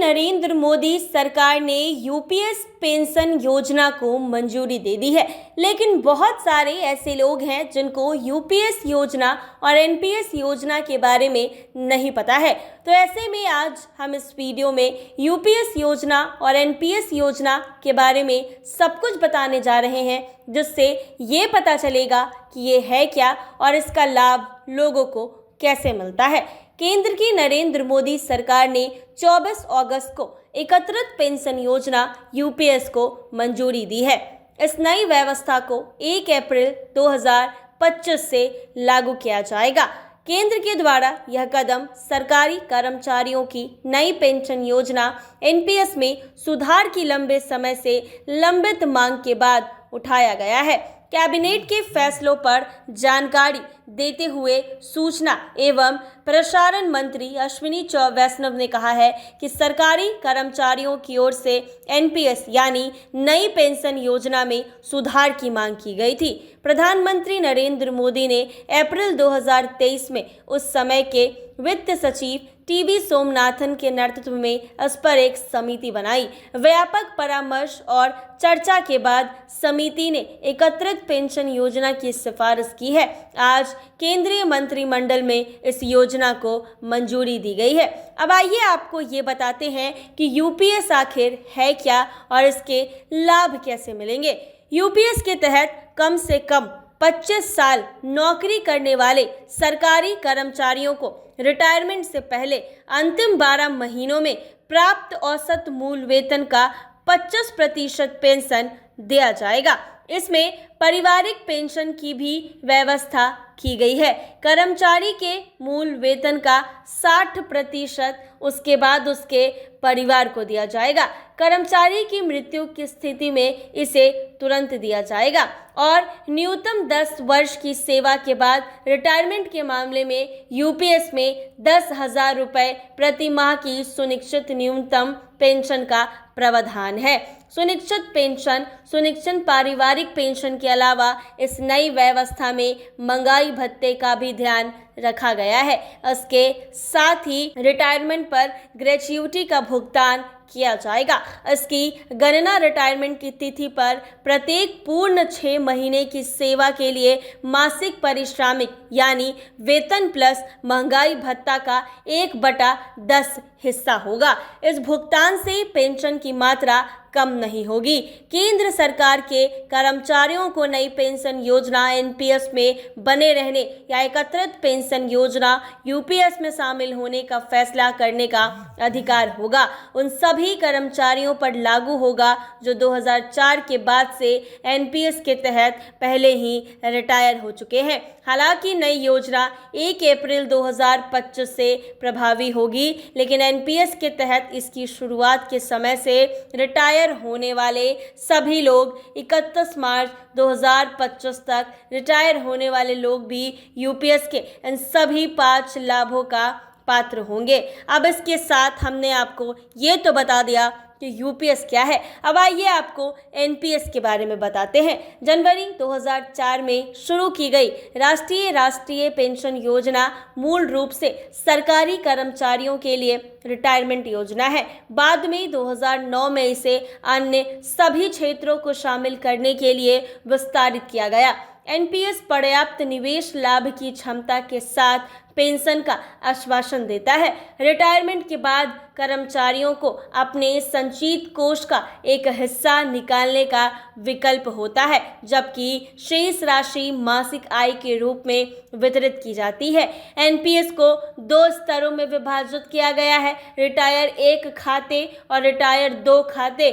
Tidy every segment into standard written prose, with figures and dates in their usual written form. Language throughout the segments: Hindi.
नरेंद्र मोदी सरकार ने यूपीएस पेंशन योजना को मंजूरी दे दी है, लेकिन बहुत सारे ऐसे लोग हैं जिनको यूपीएस योजना और एनपीएस योजना के बारे में नहीं पता है। तो ऐसे में आज हम इस वीडियो में यूपीएस योजना और एनपीएस योजना के बारे में सब कुछ बताने जा रहे हैं, जिससे ये पता चलेगा कि ये है क्या और इसका लाभ लोगों को कैसे मिलता है। केंद्र की नरेंद्र मोदी सरकार ने 24 अगस्त को एकत्रित पेंशन योजना यूपीएस को मंजूरी दी है। इस नई व्यवस्था को 1 अप्रैल 2025 से लागू किया जाएगा। केंद्र के द्वारा यह कदम सरकारी कर्मचारियों की नई पेंशन योजना एनपीएस में सुधार की लंबे समय से लंबित मांग के बाद उठाया गया है। कैबिनेट के फैसलों पर जानकारी देते हुए सूचना एवं प्रसारण मंत्री अश्विनी वैष्णव ने कहा है कि सरकारी कर्मचारियों की ओर से एनपीएस यानी नई पेंशन योजना में सुधार की मांग की गई थी। प्रधानमंत्री नरेंद्र मोदी ने अप्रैल 2023 में उस समय के वित्त सचिव टीवी सोमनाथन के नेतृत्व में इस पर एक समिति बनाई। व्यापक परामर्श और चर्चा के बाद समिति ने एकत्रित पेंशन योजना की सिफारिश की है। आज केंद्रीय मंत्रिमंडल में इस योजना को मंजूरी दी गई है। अब आइए आपको ये बताते हैं कि यूपीएस आखिर है क्या और इसके लाभ कैसे मिलेंगे। यूपीएस के तहत कम से कम 25 साल नौकरी करने वाले सरकारी कर्मचारियों को रिटायरमेंट से पहले अंतिम 12 महीनों में प्राप्त औसत मूल वेतन का 25% पेंशन दिया जाएगा। इसमें पारिवारिक पेंशन की भी व्यवस्था की गई है। कर्मचारी के मूल वेतन का 60% उसके बाद उसके परिवार को दिया जाएगा। कर्मचारी की मृत्यु की स्थिति में इसे तुरंत दिया जाएगा और न्यूनतम 10 वर्ष की सेवा के बाद रिटायरमेंट के मामले में यूपीएस में 10,000 रुपये प्रति माह की सुनिश्चित न्यूनतम पेंशन का प्रावधान है। सुनिश्चित पारिवारिक पेंशन के अलावा इस नई व्यवस्था में महंगाई भत्ते का भी ध्यान रखा गया है। इसके साथ ही रिटायरमेंट पर ग्रेच्युटी का भुगतान किया जाएगा। इसकी गणना रिटायरमेंट की तिथि पर प्रत्येक पूर्ण 6 महीने की सेवा के लिए मासिक पारिश्रमिक यानी वेतन प्लस महंगाई भत्ता का 1/10 हिस्सा होगा। इस भुगतान से पेंशन की मात्रा कम नहीं होगी। केंद्र सरकार के कर्मचारियों को नई पेंशन योजना एनपीएस में बने रहने या एकत्रित पेंशन योजना यूपीएस में शामिल होने का फैसला करने का अधिकार होगा। उन सभी कर्मचारियों पर लागू होगा जो 2004 के बाद से एनपीएस के तहत पहले ही रिटायर हो चुके हैं। हालांकि नई योजना 1 अप्रैल 2025 से प्रभावी होगी, लेकिन एनपीएस के तहत इसकी शुरुआत के समय से रिटायर होने वाले सभी लोग 31 मार्च 2025 तक रिटायर होने वाले लोग भी यूपीएस के इन सभी 5 लाभों का पात्र होंगे। अब इसके साथ हमने आपको ये तो बता दिया कि यूपीएस क्या है। अब आइए आपको एनपीएस के बारे में बताते हैं। जनवरी 2004 में शुरू की गई राष्ट्रीय पेंशन योजना मूल रूप से सरकारी कर्मचारियों के लिए रिटायरमेंट योजना है। बाद में 2009 में इसे अन्य सभी क्षेत्रों को शामिल करने के लिए विस्तारित किया गया। एनपीएस पर्याप्त निवेश लाभ की क्षमता के साथ पेंशन का आश्वासन देता है। रिटायरमेंट के बाद कर्मचारियों को अपने संचित कोष का एक हिस्सा निकालने का विकल्प होता है, जबकि शेष राशि मासिक आय के रूप में वितरित की जाती है। एनपीएस को 2 स्तरों में विभाजित किया गया है, रिटायर 1 खाते और रिटायर 2 खाते।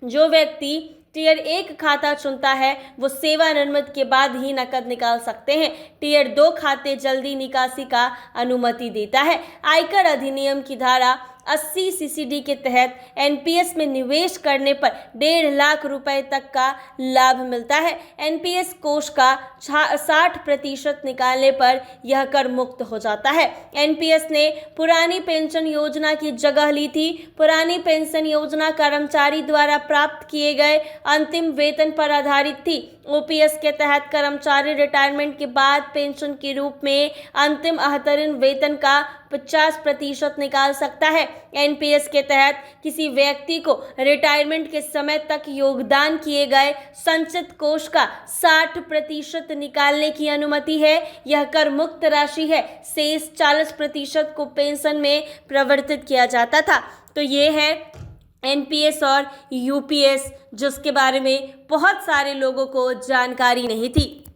जो व्यक्ति टीयर 1 खाता चुनता है वो सेवानिवृत्ति के बाद ही नकद निकाल सकते हैं। टीयर 2 खाते जल्दी निकासी का अनुमति देता है। आयकर अधिनियम की धारा 80 सीसीडी के तहत एनपीएस में निवेश करने पर 1.5 लाख रुपए तक का लाभ मिलता है। एनपीएस कोष का 60% निकालने पर यह कर मुक्त हो जाता है। एनपीएस ने पुरानी पेंशन योजना की जगह ली थी। पुरानी पेंशन योजना कर्मचारी द्वारा प्राप्त किए गए अंतिम वेतन पर आधारित थी। ओपीएस के तहत कर्मचारी रिटायरमेंट के बाद पेंशन के रूप में अंतिम अहतरीन वेतन का 50% निकाल सकता है। एनपीएस के तहत किसी व्यक्ति को रिटायरमेंट के समय तक योगदान किए गए संचित कोष का 60% निकालने की अनुमति है। यह कर मुक्त राशि है। शेष 40% को पेंशन में प्रवर्तित किया जाता था। तो ये है एनपीएस और यूपीएस, जिसके बारे में बहुत सारे लोगों को जानकारी नहीं थी।